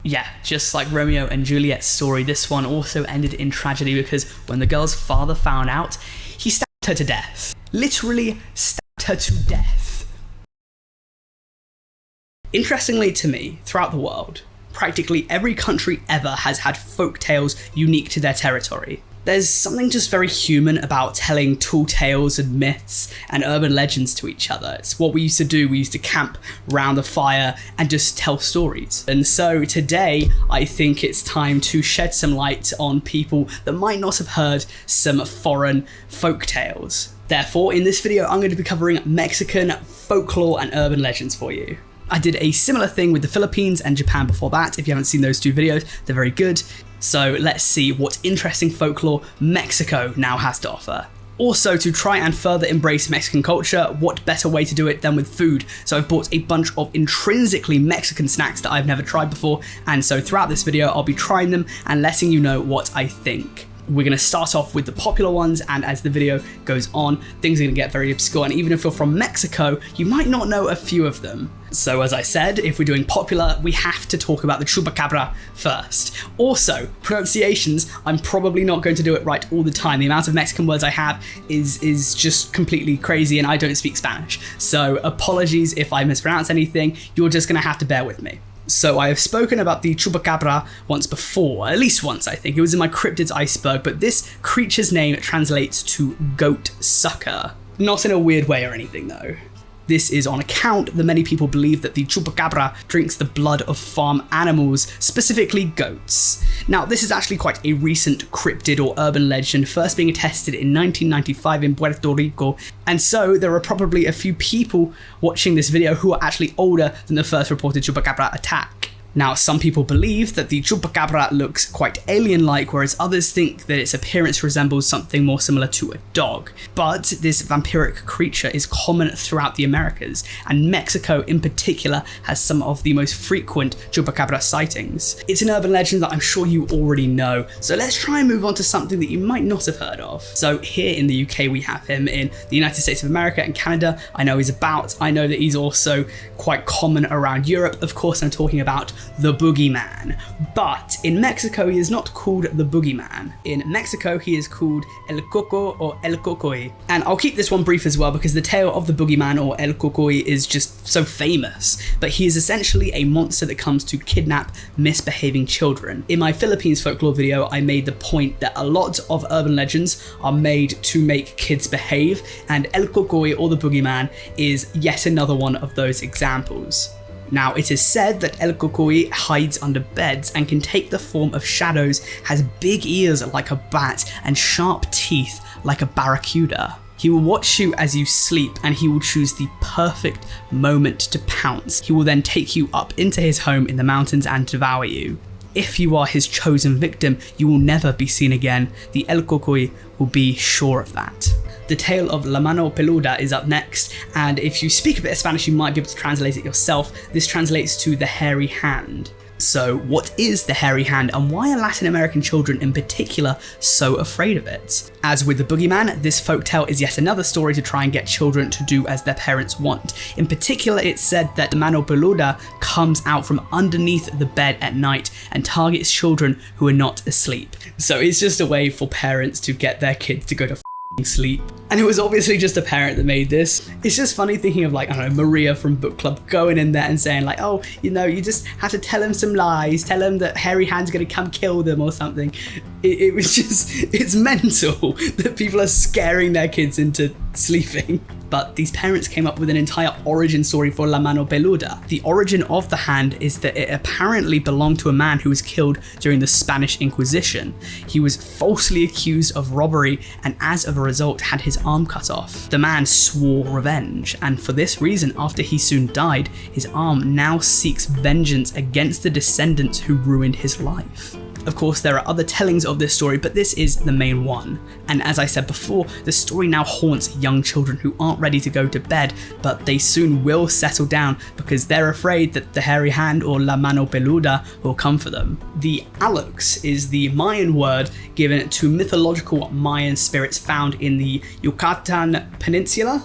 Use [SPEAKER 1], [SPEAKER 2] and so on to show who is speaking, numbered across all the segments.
[SPEAKER 1] Yeah, just like Romeo and Juliet's story, this one also ended in tragedy because when the girl's father found out, he stabbed her to death. Literally stabbed her to death. Interestingly to me, throughout the world, practically every country ever has had folk tales unique to their territory. There's something just very human about telling tall tales and myths and urban legends to each other. It's what we used to do. We used to camp around the fire and just tell stories. And so today, I think it's time to shed some light on people that might not have heard some foreign folk tales. Therefore, in this video, I'm going to be covering Mexican folklore and urban legends for you. I did a similar thing with the Philippines and Japan before that. If you haven't seen those two videos, they're very good. So let's see what interesting folklore Mexico now has to offer. Also, to try and further embrace Mexican culture, what better way to do it than with food? So I've bought a bunch of intrinsically Mexican snacks that I've never tried before, and so throughout this video I'll be trying them and letting you know what I think. We're going to start off with the popular ones, and as the video goes on, things are going to get very obscure, and even if you're from Mexico, you might not know a few of them. So as I said, if we're doing popular, we have to talk about the Chupacabra first. Also, pronunciations, I'm probably not going to do it right all the time. The amount of Mexican words I have is just completely crazy, and I don't speak Spanish. So apologies if I mispronounce anything, you're just going to have to bear with me. So I have spoken about the Chupacabra once before, at least once I think. It was in my cryptids Iceberg, but this creature's name translates to goat sucker. Not in a weird way or anything though. This is on account that many people believe that the Chupacabra drinks the blood of farm animals, specifically goats. Now, this is actually quite a recent cryptid or urban legend, first being attested in 1995 in Puerto Rico, and so there are probably a few people watching this video who are actually older than the first reported Chupacabra attack. Now, some people believe that the Chupacabra looks quite alien-like, whereas others think that its appearance resembles something more similar to a dog. But this vampiric creature is common throughout the Americas, and Mexico in particular has some of the most frequent Chupacabra sightings. It's an urban legend that I'm sure you already know, so let's try and move on to something that you might not have heard of. So here in the UK we have him, in the United States of America and Canada I know he's about. I know that he's also quite common around Europe. Of course I'm talking about the boogeyman, but in Mexico he is not called the boogeyman. In Mexico he is called El Coco or El Cucuy, and I'll keep this one brief as well because the tale of the boogeyman or El Cucuy is just so famous, but he is essentially a monster that comes to kidnap misbehaving children. In my Philippines folklore video I made the point that a lot of urban legends are made to make kids behave, and El Cucuy or the boogeyman is yet another one of those examples. Now, it is said that El Cucuy hides under beds and can take the form of shadows, has big ears like a bat and sharp teeth like a barracuda. He will watch you as you sleep, and he will choose the perfect moment to pounce. He will then take you up into his home in the mountains and devour you. If you are his chosen victim, you will never be seen again. The El Cucuy will be sure of that. The tale of Mano Peluda is up next, and if you speak a bit of Spanish you might be able to translate it yourself. This translates to the hairy hand. So what is the hairy hand, and why are Latin American children in particular so afraid of it? As with the boogeyman, this folktale is yet another story to try and get children to do as their parents want. In particular, it's said that the Mano Peluda comes out from underneath the bed at night and targets children who are not asleep. So it's just a way for parents to get their kids to go to sleep. And it was obviously just a parent that made this. It's just funny thinking of, like, I don't know, Maria from book club going in there and saying like, oh, you know, you just have to tell him some lies, tell him that hairy hand's gonna come kill them or something. It was just, it's mental that people are scaring their kids into sleeping. But these parents came up with an entire origin story for La Mano Peluda. The origin of the hand is that it apparently belonged to a man who was killed during the Spanish Inquisition. He was falsely accused of robbery and as a result had his arm cut off. The man swore revenge, and for this reason, after he soon died, his arm now seeks vengeance against the descendants who ruined his life. Of course, there are other tellings of this story, but this is the main one. And as I said before, the story now haunts young children who aren't ready to go to bed, but they soon will settle down because they're afraid that the hairy hand or La Mano Peluda will come for them. The Alux is the Mayan word given to mythological Mayan spirits found in the Yucatan Peninsula,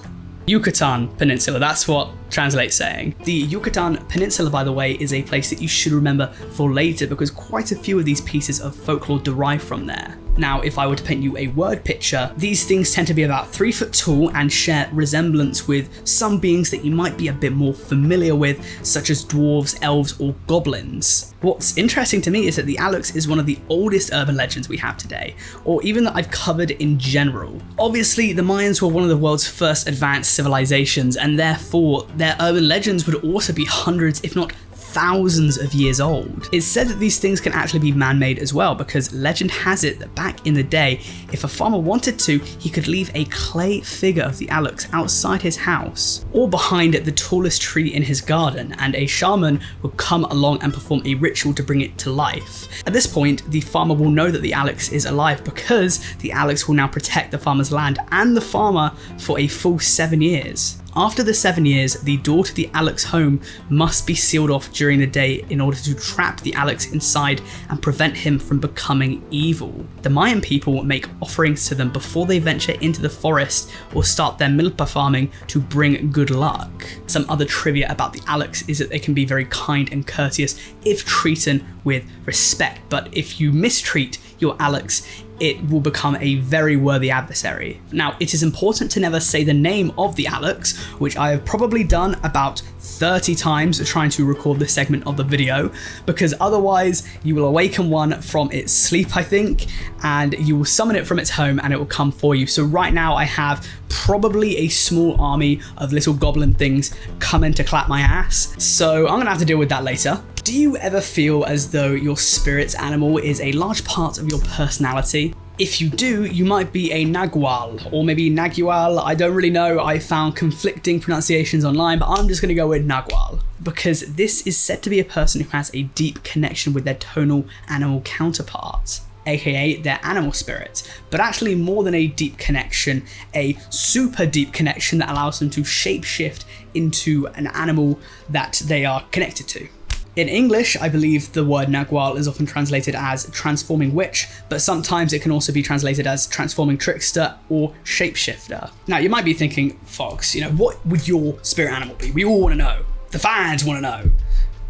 [SPEAKER 1] that's what translates saying. The Yucatan Peninsula, by the way, is a place that you should remember for later because quite a few of these pieces of folklore derive from there. Now, if I were to paint you a word picture, these things tend to be about 3 foot tall and share resemblance with some beings that you might be a bit more familiar with, such as dwarves, elves, or goblins. What's interesting to me is that the Alux is one of the oldest urban legends we have today, or even that I've covered in general. Obviously, the Mayans were one of the world's first advanced civilizations, and therefore their urban legends would also be hundreds, if not thousands of years old. It's said that these things can actually be man-made as well, because legend has it that back in the day, if a farmer wanted to, he could leave a clay figure of the Alux outside his house, or behind the tallest tree in his garden, and a shaman would come along and perform a ritual to bring it to life. At this point, the farmer will know that the Alux is alive because the Alux will now protect the farmer's land and the farmer for a full 7 years. After the 7 years, the door to the Alux home must be sealed off during the day in order to trap the Alux inside and prevent him from becoming evil. The Mayan people make offerings to them before they venture into the forest or start their milpa farming to bring good luck. Some other trivia about the Alux is that they can be very kind and courteous if treated with respect, but if you mistreat your Alux, it will become a very worthy adversary. Now, it is important to never say the name of the Alux, which I have probably done about 30 times trying to record this segment of the video, because otherwise you will awaken one from its sleep, I think, and you will summon it from its home and it will come for you. So right now I have probably a small army of little goblin things coming to clap my ass, so I'm gonna have to deal with that later. Do you ever feel as though your spirit's animal is a large part of your personality? If you do, you might be a Nagual, or maybe Nagual, I don't really know, I found conflicting pronunciations online, but I'm just going to go with Nagual, because this is said to be a person who has a deep connection with their tonal animal counterpart, aka their animal spirit, but actually more than a deep connection, a super deep connection that allows them to shapeshift into an animal that they are connected to. In English, I believe the word Nagual is often translated as transforming witch, but sometimes it can also be translated as transforming trickster or shapeshifter. Now, you might be thinking, Fox, what would your spirit animal be? We all want to know. The fans want to know.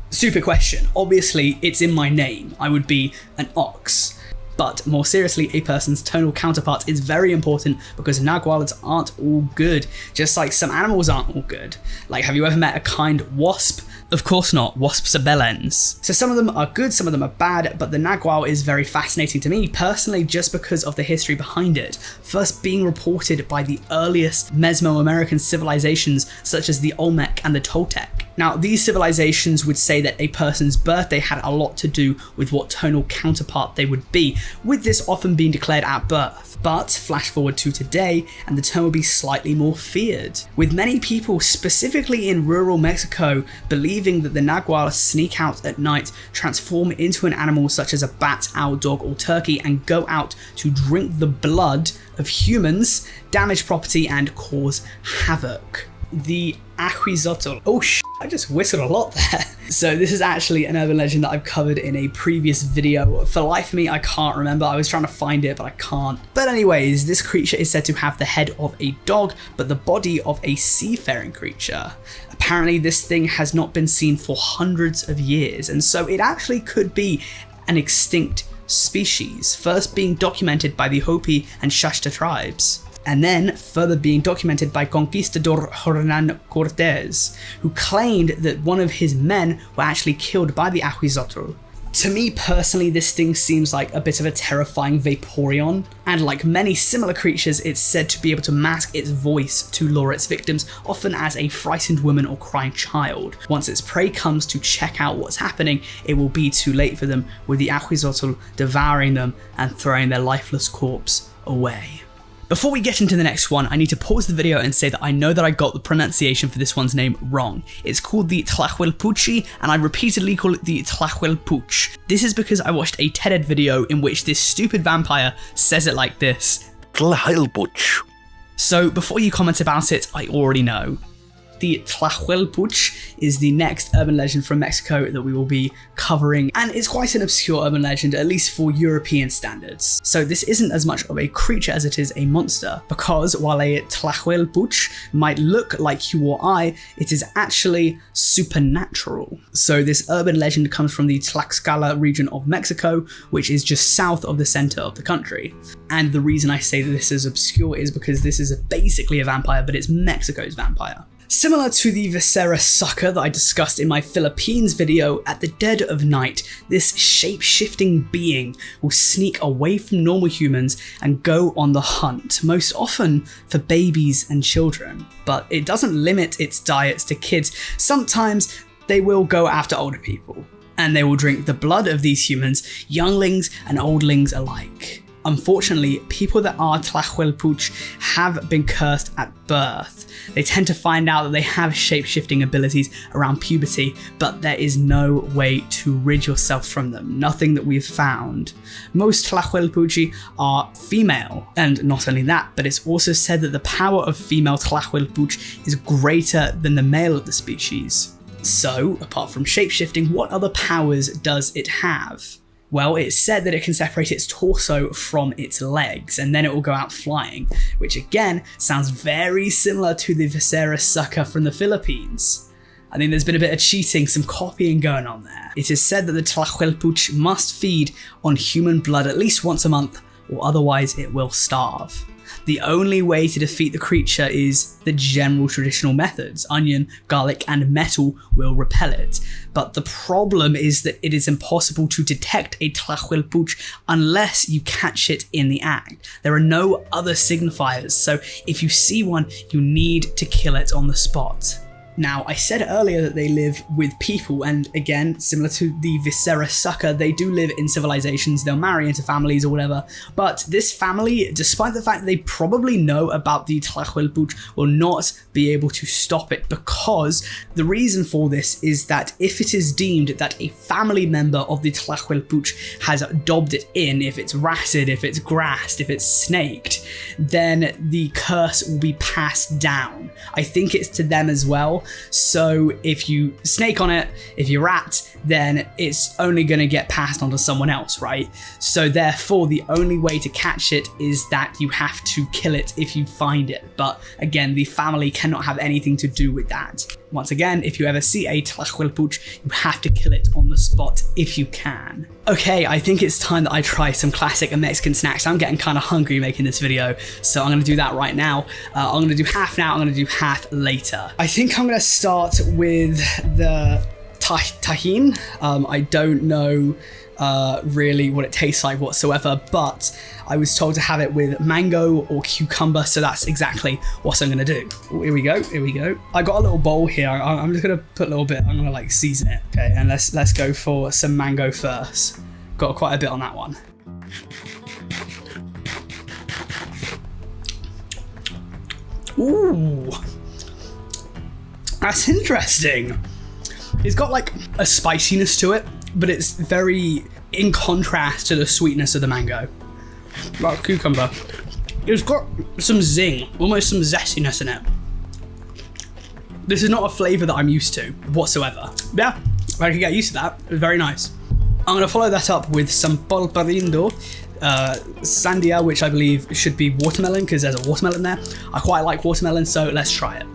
[SPEAKER 1] Stupid question. Obviously, it's in my name. I would be an ox. But more seriously, a person's tonal counterpart is very important because Naguals aren't all good, just like some animals aren't all good. Like, have you ever met a kind wasp? Of course not, wasps are bellends. So some of them are good, some of them are bad, but the Nagual is very fascinating to me personally just because of the history behind it. First being reported by the earliest Mesoamerican civilizations such as the Olmec and the Toltec. Now, these civilizations would say that a person's birthday had a lot to do with what tonal counterpart they would be, with this often being declared at birth. But flash forward to today, and the term would be slightly more feared, with many people, specifically in rural Mexico, believing that the Nagual sneak out at night, transform into an animal such as a bat, owl, dog, or turkey, and go out to drink the blood of humans, damage property, and cause havoc. The Ahuizotl. Oh I just whistled a lot there. So this is actually an urban legend that I've covered in a previous video. For the life of me, I can't remember. I was trying to find it, but I can't. But anyways, this creature is said to have the head of a dog, but the body of a seafaring creature. Apparently, this thing has not been seen for hundreds of years, and so it actually could be an extinct species, first being documented by the Hopi and Shasta tribes, and then further being documented by conquistador Hernan Cortes, who claimed that one of his men were actually killed by the Ahuizotl. To me personally, this thing seems like a bit of a terrifying Vaporeon, and like many similar creatures, it's said to be able to mask its voice to lure its victims, often as a frightened woman or crying child. Once its prey comes to check out what's happening, it will be too late for them, with the Ahuizotl devouring them and throwing their lifeless corpse away. Before we get into the next one, I need to pause the video and say that I know that I got the pronunciation for this one's name wrong. It's called the Tlahuelpuchi, and I repeatedly call it the Tlahuelpuch. This is because I watched a TED video in which this stupid vampire says it like this.
[SPEAKER 2] Tlahuelpuch.
[SPEAKER 1] So before you comment about it, I already know. the Tlahuelpuchi is the next urban legend from Mexico that we will be covering, and it's quite an obscure urban legend, at least for European standards. So this isn't as much of a creature as it is a monster, because while a Tlahuelpuchi might look like you or I, it is actually supernatural. So this urban legend comes from the Tlaxcala region of Mexico, which is just south of the center of the country. And the reason I say that this is obscure is because this is basically a vampire, but it's Mexico's vampire. Similar to the Viscera sucker that I discussed in my Philippines video, at the dead of night, this shape-shifting being will sneak away from normal humans and go on the hunt, most often for babies and children. But it doesn't limit its diets to kids. Sometimes they will go after older people, and they will drink the blood of these humans, younglings and oldlings alike. Unfortunately, people that are Tlahuelpuchi have been cursed at birth. They tend to find out that they have shape-shifting abilities around puberty, but there is no way to rid yourself from them. Nothing that we've found. Most Tlahuelpuchi are female, and not only that, but it's also said that the power of female Tlahuelpuchi is greater than the male of the species. So, apart from shape-shifting, what other powers does it have? Well, it's said that it can separate its torso from its legs, and then it will go out flying, which again sounds very similar to the Viscera sucker from the Philippines. I think there's been a bit of cheating, some copying going on there. It is said that the Tlahuelpuchi must feed on human blood at least once a month, or otherwise it will starve. The only way to defeat the creature is the general traditional methods. Onion, garlic, and metal will repel it. But the problem is that it is impossible to detect a Tlahuelpuchi unless you catch it in the act. There are no other signifiers, so if you see one, you need to kill it on the spot. Now, I said earlier that they live with people, and again, similar to the Viscera sucker, they do live in civilizations, they'll marry into families or whatever, but this family, despite the fact that they probably know about the Tlahuelpuchi, will not be able to stop it, because the reason for this is that if it is deemed that a family member of the Tlahuelpuchi has dobbed it in, if it's ratted, if it's grassed, if it's snaked, then the curse will be passed down. I think it's to them as well. So if you snake on it, if you rat, then it's only going to get passed on to someone else, right? So therefore, the only way to catch it is that you have to kill it if you find it. But again, the family cannot have anything to do with that. Once again, if you ever see a Tlahuelpuchi, you have to kill it on the spot if you can. Okay, I think it's time that I try some classic Mexican snacks. I'm getting kind of hungry making this video, so I'm going to do that right now. I'm going to do half now, I'm going to do half later. I think I'm going to start with the tajin. I don't know really what it tastes like whatsoever, but I was told to have it with mango or cucumber, so that's exactly what I'm gonna do. Here we go, here we go. I got a little bowl here. I'm just gonna put a little bit, I'm gonna like season it, okay? And let's go for some mango first. Got quite a bit on that one. Ooh, that's interesting. It's got like a spiciness to it, but it's very in contrast to the sweetness of the mango. Like cucumber. It's got some zing, almost some zestiness in it. This is not a flavour that I'm used to whatsoever. Yeah, I can get used to that. It's very nice. I'm going to follow that up with some polparindo, sandia, which I believe should be watermelon because there's a watermelon there. I quite like watermelon, so let's try it.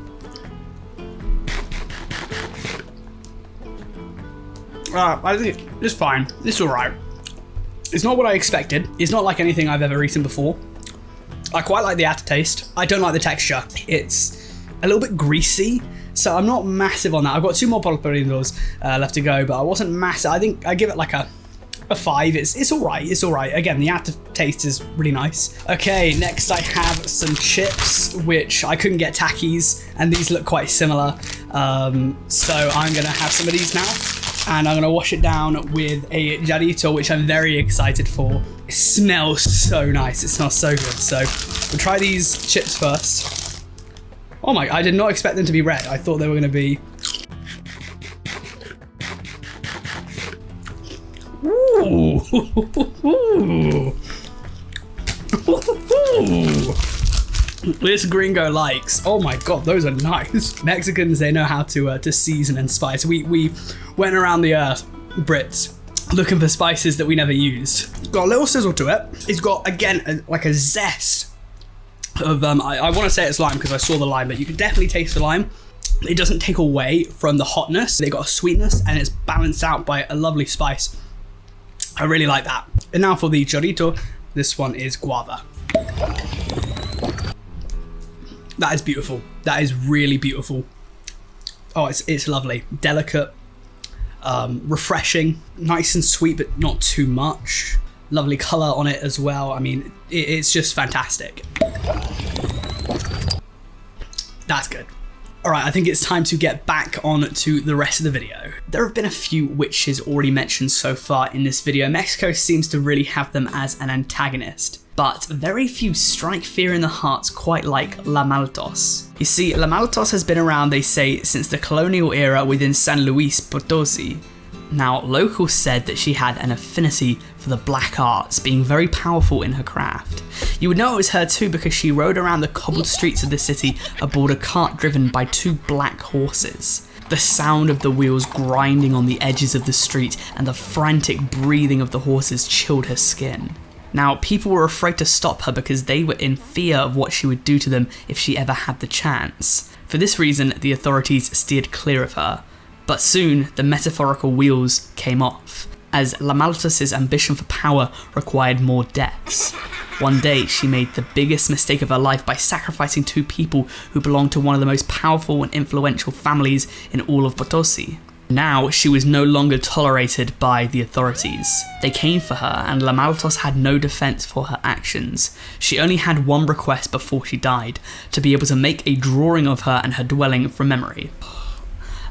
[SPEAKER 1] I think it's fine. It's alright. It's not what I expected. It's not like anything I've ever eaten before. I quite like the aftertaste. I don't like the texture. It's a little bit greasy, so I'm not massive on that. I've got 2 more polparindos left to go, but I wasn't massive. I think I give it like a 5. It's alright. It's alright. Again, the aftertaste is really nice. Okay, next I have some chips, which I couldn't get Takis, and these look quite similar. So I'm gonna have some of these now. And I'm gonna wash it down with a jarrito, which I'm very excited for. It smells so nice, it smells so good. So we'll try these chips first. Oh my, I did not expect them to be red. I thought they were gonna be... Ooh. This gringo likes. Oh my god, those are nice. Mexicans, they know how to season and spice. We went around the earth, Brits, looking for spices that we never used. Got a little sizzle to it. It's got, again, like a zest of, I want to say it's lime because I saw the lime, but you can definitely taste the lime. It doesn't take away from the hotness. They got a sweetness and it's balanced out by a lovely spice. I really like that. And now for the chorrito, this one is guava. That is beautiful. That is really beautiful. Oh, it's lovely. Delicate, refreshing, nice and sweet, but not too much. Lovely color on it as well. I mean, it's just fantastic. That's good. All right, I think it's time to get back on to the rest of the video. There have been a few witches already mentioned so far in this video. Mexico seems to really have them as an antagonist, but very few strike fear in the hearts quite like La Maltos. You see, La Maltos has been around, they say, since the colonial era within San Luis Potosi. Now, locals said that she had an affinity for the black arts, being very powerful in her craft. You would know it was her too because she rode around the cobbled streets of the city aboard a cart driven by 2 black horses. The sound of the wheels grinding on the edges of the street and the frantic breathing of the horses chilled her skin. Now, people were afraid to stop her because they were in fear of what she would do to them if she ever had the chance. For this reason, the authorities steered clear of her. But soon, the metaphorical wheels came off, as La Maltos' ambition for power required more deaths. One day, she made the biggest mistake of her life by sacrificing 2 people who belonged to one of the most powerful and influential families in all of Potosi. Now, she was no longer tolerated by the authorities. They came for her, and La Maltos had no defense for her actions. She only had one request before she died, to be able to make a drawing of her and her dwelling from memory.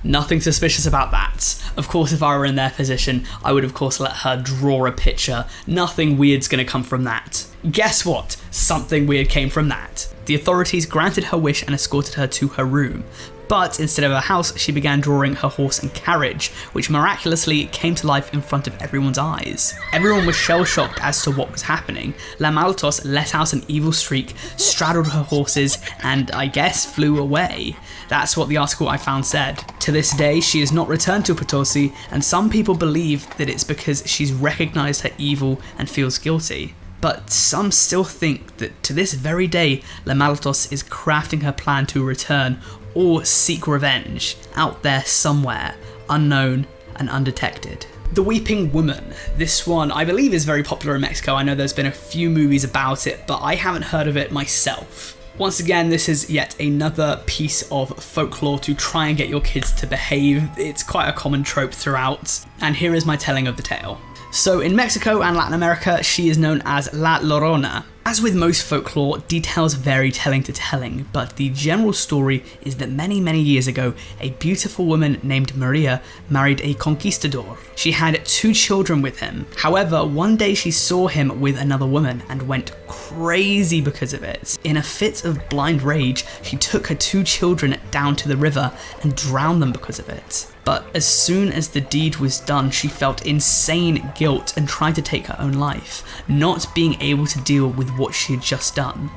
[SPEAKER 1] Nothing suspicious about that. Of course, if I were in their position, I would of course let her draw a picture. Nothing weird's gonna come from that. Guess what? Something weird came from that. The authorities granted her wish and escorted her to her room. But instead of her house, she began drawing her horse and carriage, which miraculously came to life in front of everyone's eyes. Everyone was shell-shocked as to what was happening. La Maltos let out an evil shriek, straddled her horses, and I guess flew away. That's what the article I found said. To this day, she has not returned to Potosi, and some people believe that it's because she's recognized her evil and feels guilty. But some still think that to this very day, La Maltos is crafting her plan to return or seek revenge out there somewhere, unknown and undetected. The Weeping Woman. This one I believe is very popular in Mexico. I know there's been a few movies about it, but I haven't heard of it myself. Once again, this is yet another piece of folklore to try and get your kids to behave. It's quite a common trope throughout, and here is my telling of the tale. So in Mexico and Latin America, she is known as La Llorona. As with most folklore, details vary telling to telling, but the general story is that many years ago, a beautiful woman named Maria married a conquistador. She had 2 children with him. However, one day she saw him with another woman and went crazy because of it. In a fit of blind rage, she took her 2 children down to the river and drowned them because of it. But as soon as the deed was done, she felt insane guilt and tried to take her own life, not being able to deal with what she had just done.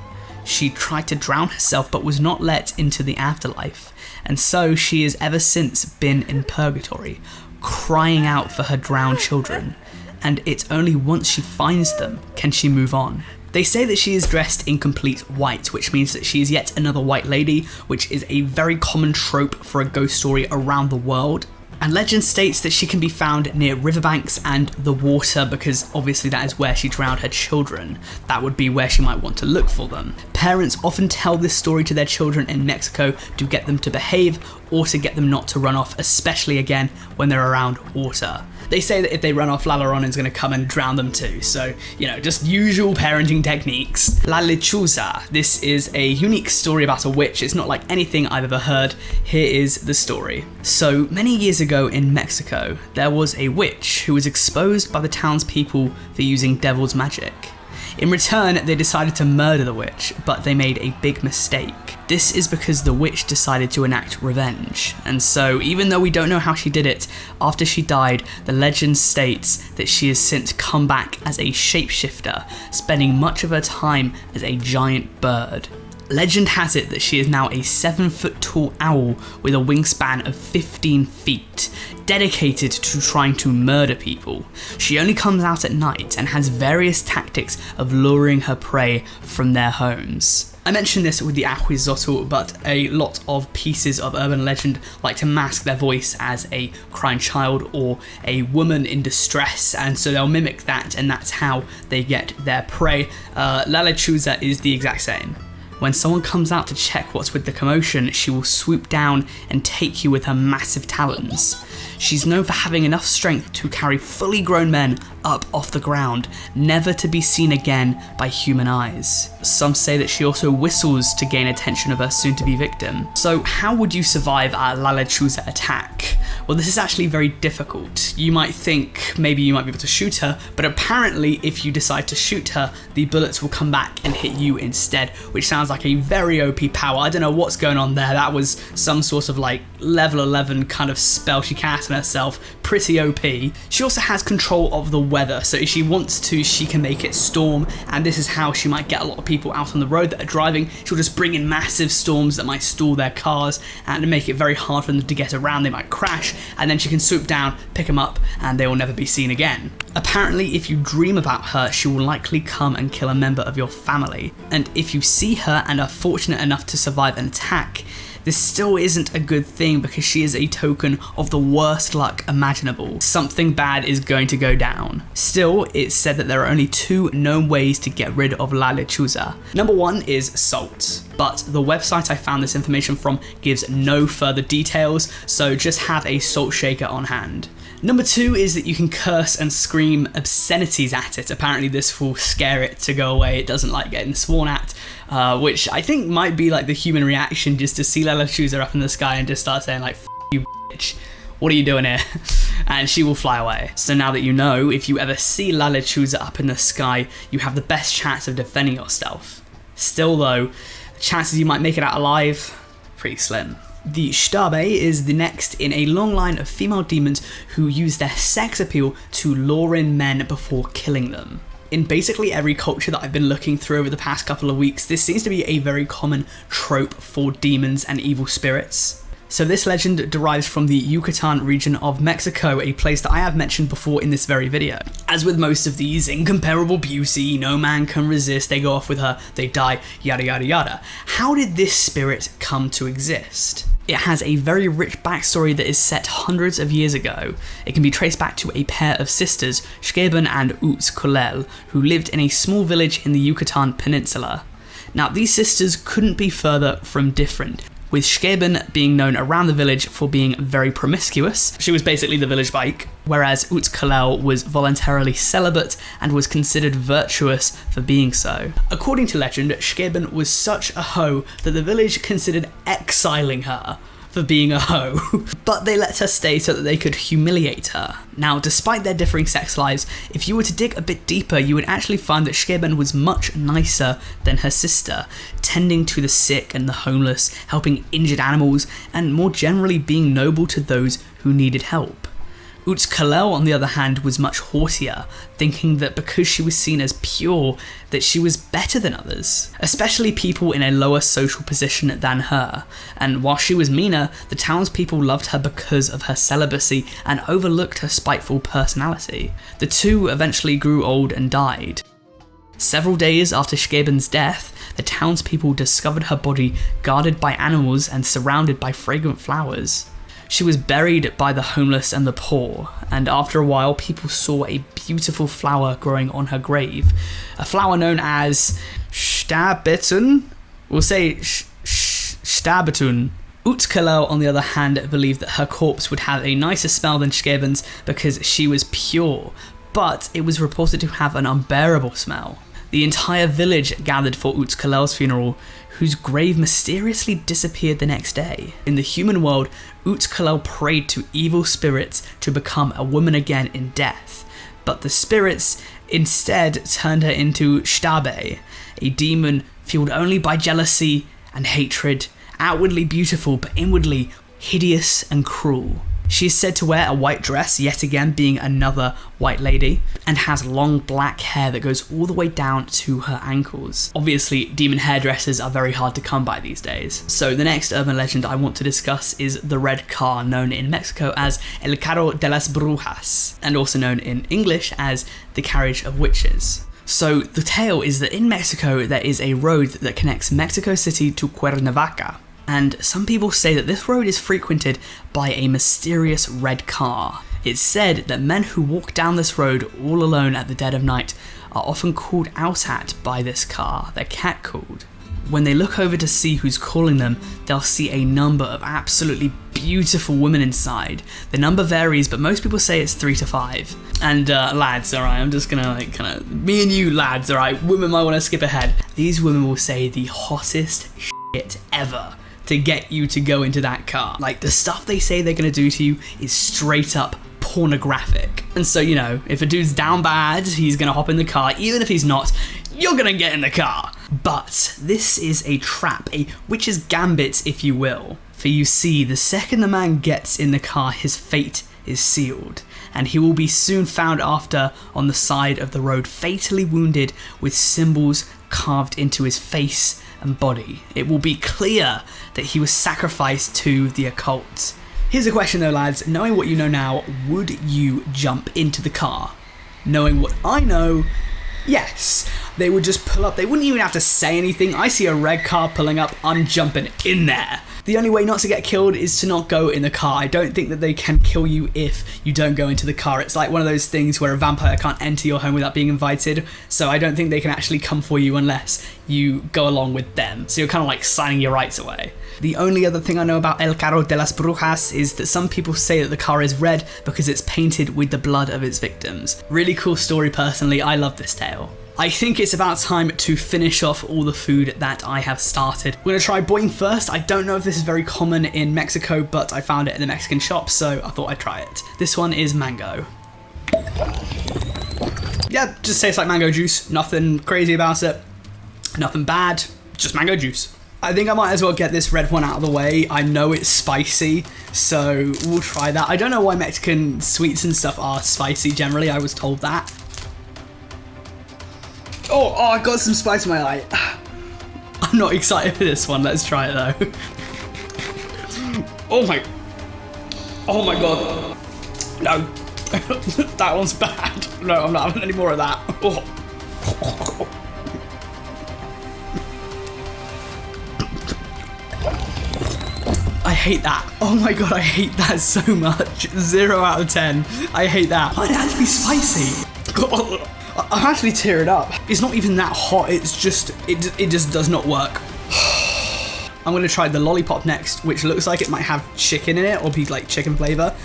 [SPEAKER 1] She tried to drown herself but was not let into the afterlife, and so she has ever since been in purgatory, crying out for her drowned children, and it's only once she finds them can she move on. They say that she is dressed in complete white, which means that she is yet another white lady, which is a very common trope for a ghost story around the world. And legend states that she can be found near riverbanks and the water because obviously that is where she drowned her children. That would be where she might want to look for them. Parents often tell this story to their children in Mexico to get them to behave or to get them not to run off, especially again when they're around water. They say that if they run off, La Llorona is going to come and drown them too, so, you know, just usual parenting techniques. La Lechuza. This is a unique story about a witch. It's not like anything I've ever heard. Here is the story. So, many years ago in Mexico, there was a witch who was exposed by the townspeople for using devil's magic. In return, they decided to murder the witch, but they made a big mistake. This is because the witch decided to enact revenge, and so even though we don't know how she did it, after she died, the legend states that she has since come back as a shapeshifter, spending much of her time as a giant bird. Legend has it that she is now a 7-foot tall owl with a wingspan of 15 feet, dedicated to trying to murder people. She only comes out at night and has various tactics of luring her prey from their homes. I mentioned this with the Ahuizotl, but a lot of pieces of urban legend like to mask their voice as a crying child or a woman in distress, and so they'll mimic that, and that's how they get their prey. Lechuza is the exact same. When someone comes out to check what's with the commotion, she will swoop down and take you with her massive talons. She's known for having enough strength to carry fully grown men up off the ground, never to be seen again by human eyes. Some say that she also whistles to gain attention of her soon-to-be victim. So how would you survive a Lechuza attack? Well, this is actually very difficult. You might think maybe you might be able to shoot her, but apparently if you decide to shoot her, the bullets will come back and hit you instead, which sounds like a very OP power. I don't know what's going on there. That was some sort of like level 11 kind of spell she cast on herself. Pretty OP. She also has control of the weather, so if she wants to, she can make it storm, and this is how she might get a lot of people out on the road that are driving. She'll just bring in massive storms that might stall their cars and make it very hard for them to get around. They might crash, and then she can swoop down, pick them up, and they will never be seen again. Apparently, if you dream about her, she will likely come and kill a member of your family, and if you see her and are fortunate enough to survive an attack, this still isn't a good thing because she is a token of the worst luck imaginable. Something bad is going to go down. Still, it's said that there are only 2 known ways to get rid of Lechuza. Number 1 is salt, but the website I found this information from gives no further details, so just have a salt shaker on hand. Number 2 is that you can curse and scream obscenities at it. Apparently this will scare it to go away. It doesn't like getting sworn at, which I think might be like the human reaction just to see Lechuza up in the sky and just start saying like, "F you bitch, what are you doing here?" And she will fly away. So now that you know, if you ever see Lechuza up in the sky, you have the best chance of defending yourself. Still though, the chances you might make it out alive, pretty slim. The Xtabay is the next in a long line of female demons who use their sex appeal to lure in men before killing them. In basically every culture that I've been looking through over the past couple of weeks, this seems to be a very common trope for demons and evil spirits. So this legend derives from the Yucatan region of Mexico, a place that I have mentioned before in this very video. As with most of these, incomparable beauty, no man can resist, they go off with her, they die, yada yada yada. How did this spirit come to exist? It has a very rich backstory that is set hundreds of years ago. It can be traced back to a pair of sisters, Xtabay and Alux, who lived in a small village in the Yucatan Peninsula. Now, these sisters couldn't be further from different, with Xtabay being known around the village for being very promiscuous. She was basically the village bike, whereas Alux was voluntarily celibate and was considered virtuous for being so. According to legend, Xtabay was such a hoe that the village considered exiling her for being a hoe, but they let her stay so that they could humiliate her. Now, despite their differing sex lives, if you were to dig a bit deeper, you would actually find that Xtabay was much nicer than her sister, tending to the sick and the homeless, helping injured animals, and more generally being noble to those who needed help. Alux, on the other hand, was much haughtier, thinking that because she was seen as pure, that she was better than others, especially people in a lower social position than her. And while she was meaner, the townspeople loved her because of her celibacy and overlooked her spiteful personality. The two eventually grew old and died. Several days after Xtabay's death, the townspeople discovered her body guarded by animals and surrounded by fragrant flowers. She was buried by the homeless and the poor, and after a while people saw a beautiful flower growing on her grave. A flower known as Xtabay. We'll say Xtabay. Alux, on the other hand, believed that her corpse would have a nicer smell than Xtabay's because she was pure, but it was reported to have an unbearable smell. The entire village gathered for Alux' funeral, whose grave mysteriously disappeared the next day. In the human world, Alux prayed to evil spirits to become a woman again in death, but the spirits instead turned her into Xtabay, a demon fueled only by jealousy and hatred, outwardly beautiful but inwardly hideous and cruel. She is said to wear a white dress, yet again being another white lady, and has long black hair that goes all the way down to her ankles. Obviously, demon hairdressers are very hard to come by these days. So the next urban legend I want to discuss is the red car, known in Mexico as El Carro De Las Burjas, and also known in English as the Carriage of Witches. So the tale is that in Mexico there is a road that connects Mexico City to Cuernavaca. And some people say that this road is frequented by a mysterious red car. It's said that men who walk down this road all alone at the dead of night are often called out at by this car. They're catcalled. When they look over to see who's calling them, they'll see a number of absolutely beautiful women inside. The number varies, but most people say it's 3 to 5. And lads, alright, I'm just gonna me and you lads, alright, women might want to skip ahead. These women will say the hottest shit ever to get you to go into that car. Like, the stuff they say they're gonna do to you is straight up pornographic. And so, you know, if a dude's down bad, he's gonna hop in the car. Even if he's not, you're gonna get in the car. But this is a trap, a witch's gambit, if you will. For you see, the second the man gets in the car, his fate is sealed, and he will be soon found after on the side of the road, fatally wounded with symbols carved into his face and body. It will be clear that he was sacrificed to the occult. Here's a question though, lads. Knowing what you know now, would you jump into the car? Knowing what I know, yes. They would just pull up. They wouldn't even have to say anything. I see a red car pulling up, I'm jumping in there. The only way not to get killed is to not go in the car. I don't think that they can kill you if you don't go into the car. It's like one of those things where a vampire can't enter your home without being invited. So I don't think they can actually come for you unless you go along with them. So you're kind of like signing your rights away. The only other thing I know about El Carro de las Burjas is that some people say that the car is red because it's painted with the blood of its victims. Really cool story personally. I love this tale. I think it's about time to finish off all the food that I have started. We're gonna try boing first. I don't know if this is very common in Mexico, but I found it in the Mexican shop, so I thought I'd try it. This one is mango. Yeah, just tastes like mango juice. Nothing crazy about it. Nothing bad, just mango juice. I think I might as well get this red one out of the way. I know it's spicy, so we'll try that. I don't know why Mexican sweets and stuff are spicy generally. I was told that. Oh, I got some spice in my eye. I'm not excited for this one. Let's try it though. Oh my god. No, that one's bad. No, I'm not having any more of that. Oh. I hate that. Oh my god, I hate that so much. 0 out of 10. I hate that. Why did it have to be spicy? I'm actually tearing up. It's not even that hot. It's just, it just does not work. I'm gonna try the lollipop next, which looks like it might have chicken in it or be like chicken flavor.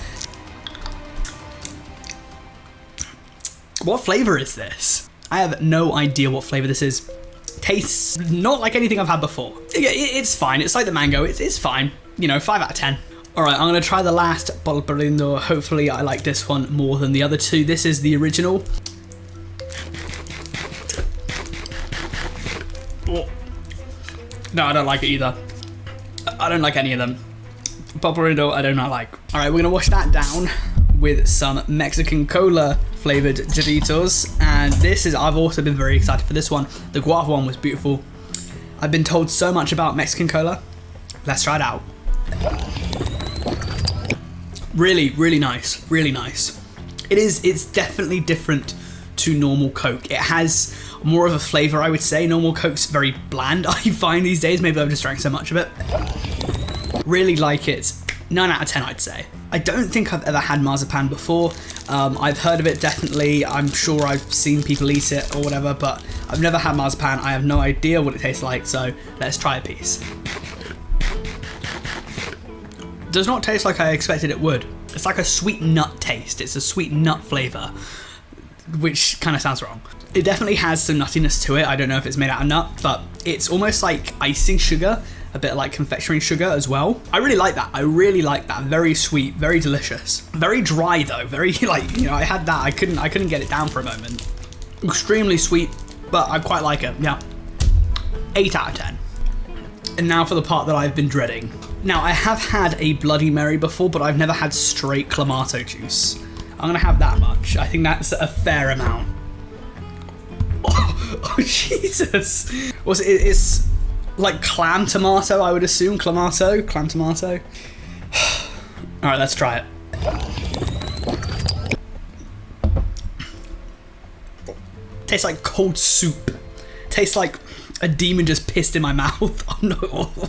[SPEAKER 1] What flavor is this? I have no idea what flavor this is. Tastes not like anything I've had before. It's fine. It's like the mango. It's fine. You know, 5 out of 10. All right, I'm gonna try the last Polporindo. Hopefully I like this one more than the other two. This is the original. Oh. No, I don't like it either. I don't like any of them. Polporindo, I do not like. All right, we're gonna wash that down with some Mexican cola flavored Doritos. And this is, I've also been very excited for this one. The guava one was beautiful. I've been told so much about Mexican cola. Let's try it out. Really, really nice, really nice. It's definitely different to normal Coke. It has more of a flavor, I would say. Normal Coke's very bland, I find these days. Maybe I've just drank so much of it. Really like it. 9 out of 10, I'd say. I don't think I've ever had marzipan before. I've heard of it, definitely. I'm sure I've seen people eat it or whatever, but I've never had marzipan. I have no idea what it tastes like, so let's try a piece. Does not taste like I expected it would. It's like a sweet nut taste. It's a sweet nut flavor, which kind of sounds wrong. It definitely has some nuttiness to it. I don't know if it's made out of nut, but it's almost like icing sugar, a bit like confectionery sugar as well. I really like that. I really like that. Very sweet, very delicious. Very dry though. Very like, you know, I had that. I couldn't get it down for a moment. Extremely sweet, but I quite like it. Yeah. 8 out of 10. And now for the part that I've been dreading. Now, I have had a Bloody Mary before, but I've never had straight Clamato juice. I'm gonna have that much. I think that's a fair amount. Oh Jesus! It's like clam tomato, I would assume. Clam tomato. Alright, let's try it. Tastes like cold soup. Tastes like a demon just pissed in my mouth. Oh no.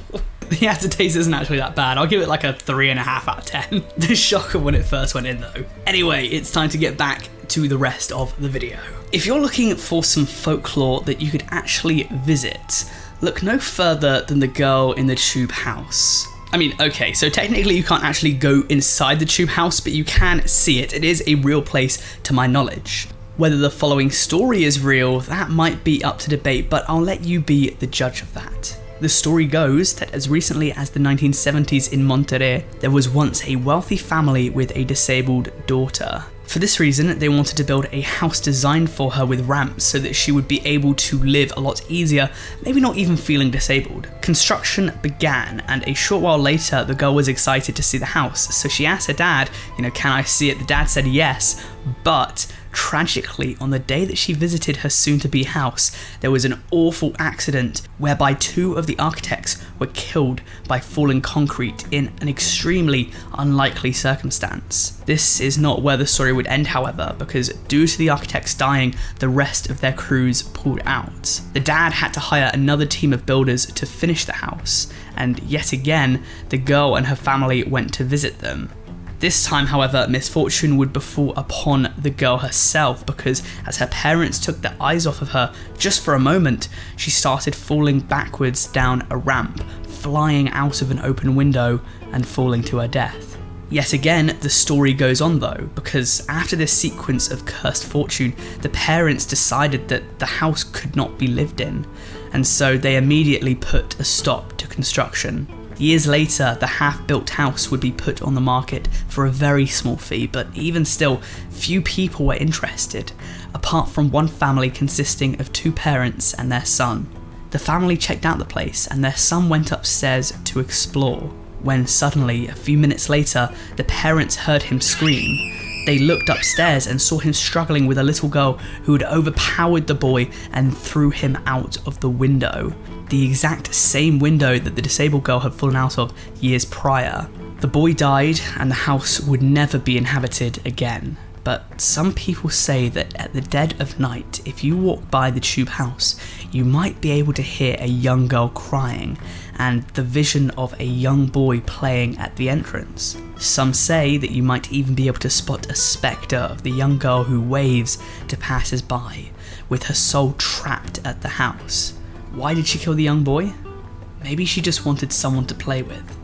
[SPEAKER 1] The aftertaste isn't actually that bad. I'll give it like a 3.5 out of 10. The shock of when it first went in though. Anyway, it's time to get back to the rest of the video. If you're looking for some folklore that you could actually visit, look no further than the girl in the tube house. I mean, okay, so technically you can't actually go inside the tube house, but you can see it. It is a real place to my knowledge. Whether the following story is real, that might be up to debate, but I'll let you be the judge of that. The story goes that as recently as the 1970s in Monterrey, there was once a wealthy family with a disabled daughter. For this reason, they wanted to build a house designed for her with ramps so that she would be able to live a lot easier, maybe not even feeling disabled. Construction began, and a short while later, the girl was excited to see the house, so she asked her dad, can I see it? The dad said yes, but tragically, on the day that she visited her soon-to-be house, there was an awful accident whereby 2 of the architects were killed by falling concrete in an extremely unlikely circumstance. This is not where the story would end, however, because due to the architects dying, the rest of their crews pulled out. The dad had to hire another team of builders to finish the house, and yet again, the girl and her family went to visit them. This time, however, misfortune would befall upon the girl herself because as her parents took their eyes off of her just for a moment, she started falling backwards down a ramp, flying out of an open window and falling to her death. Yet again, the story goes on though, because after this sequence of cursed fortune, the parents decided that the house could not be lived in, and so they immediately put a stop to construction. Years later, the half-built house would be put on the market for a very small fee, but even still, few people were interested, apart from one family consisting of 2 parents and their son. The family checked out the place, and their son went upstairs to explore, when suddenly, a few minutes later, the parents heard him scream. They looked upstairs and saw him struggling with a little girl who had overpowered the boy and threw him out of the window. The exact same window that the disabled girl had fallen out of years prior. The boy died and the house would never be inhabited again. But some people say that at the dead of night, if you walk by the tube house, you might be able to hear a young girl crying and the vision of a young boy playing at the entrance. Some say that you might even be able to spot a spectre of the young girl who waves to passers-by, with her soul trapped at the house. Why did she kill the young boy? Maybe she just wanted someone to play with.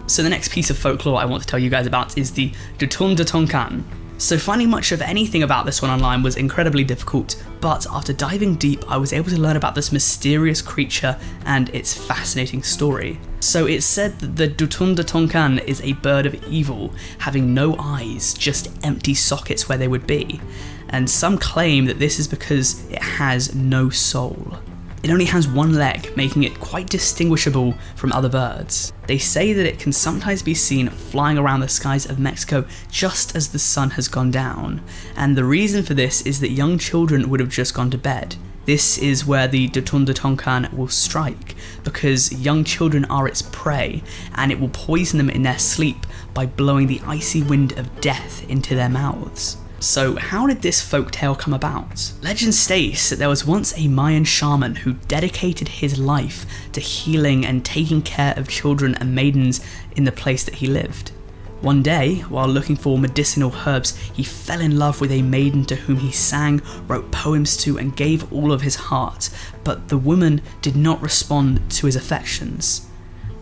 [SPEAKER 1] So the next piece of folklore I want to tell you guys about is the Dtundtuncan. So finding much of anything about this one online was incredibly difficult, but after diving deep I was able to learn about this mysterious creature and its fascinating story. So it's said that the Dtundtuncan is a bird of evil, having no eyes, just empty sockets where they would be, and some claim that this is because it has no soul. It only has 1 leg, making it quite distinguishable from other birds. They say that it can sometimes be seen flying around the skies of Mexico just as the sun has gone down, and the reason for this is that young children would have just gone to bed. This is where the Dtundtuncan will strike, because young children are its prey, and it will poison them in their sleep by blowing the icy wind of death into their mouths. So how did this folktale come about? Legend states that there was once a Mayan shaman who dedicated his life to healing and taking care of children and maidens in the place that he lived. One day, while looking for medicinal herbs, he fell in love with a maiden to whom he sang, wrote poems to, and gave all of his heart, but the woman did not respond to his affections.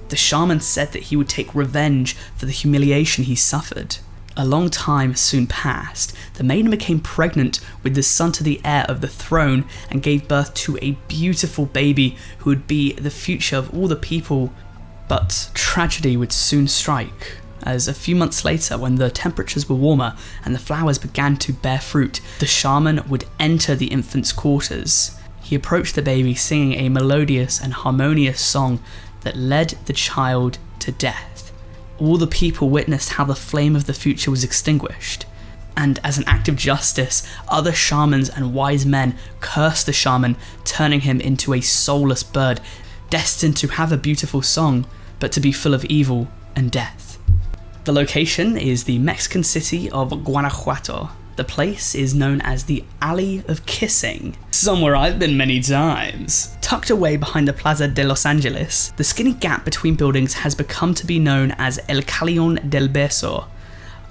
[SPEAKER 1] The shaman said that he would take revenge for the humiliation he suffered. A long time soon passed. The maiden became pregnant with the son to the heir of the throne and gave birth to a beautiful baby who would be the future of all the people. But tragedy would soon strike, as a few months later, when the temperatures were warmer and the flowers began to bear fruit, the shaman would enter the infant's quarters. He approached the baby singing a melodious and harmonious song that led the child to death. All the people witnessed how the flame of the future was extinguished, and as an act of justice, other shamans and wise men cursed the shaman, turning him into a soulless bird, destined to have a beautiful song, but to be full of evil and death. The location is the Mexican city of Guanajuato. The place is known as the Alley of Kissing, somewhere I've been many times. Tucked away behind the Plaza de Los Angeles, the skinny gap between buildings has become to be known as El Callejón del Beso,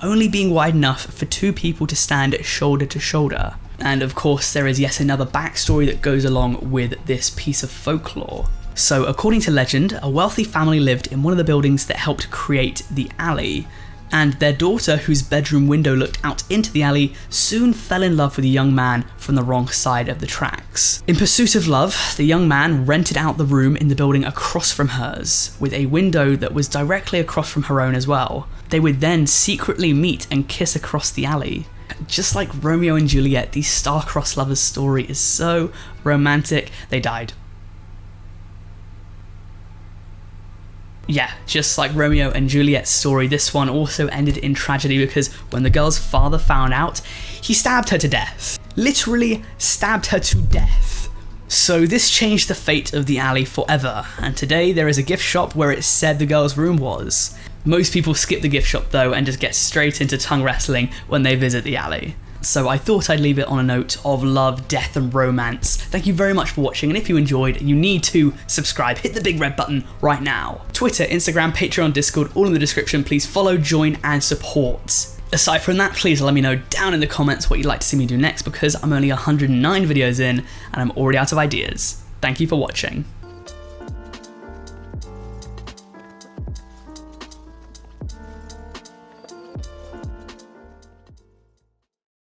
[SPEAKER 1] only being wide enough for two people to stand shoulder to shoulder. And of course there is yet another backstory that goes along with this piece of folklore. So according to legend, a wealthy family lived in one of the buildings that helped create the alley, and their daughter, whose bedroom window looked out into the alley, soon fell in love with a young man from the wrong side of the tracks. In pursuit of love, the young man rented out the room in the building across from hers, with a window that was directly across from her own as well. They would then secretly meet and kiss across the alley. Just like Romeo and Juliet, the star-crossed lovers story is so romantic. They died. Yeah, just like Romeo and Juliet's story, this one also ended in tragedy because when the girl's father found out, he stabbed her to death. Literally stabbed her to death. So this changed the fate of the alley forever, and today there is a gift shop where it said the girl's room was. Most people skip the gift shop though and just get straight into tongue wrestling when they visit the alley. So I thought I'd leave it on a note of love, death and romance. Thank you very much for watching, and if you enjoyed, you need to subscribe. Hit the big red button right now. Twitter, Instagram, Patreon, Discord, all in the description. Please follow, join and support. Aside from that, please let me know down in the comments what you'd like to see me do next, because I'm only 109 videos in and I'm already out of ideas. Thank you for watching.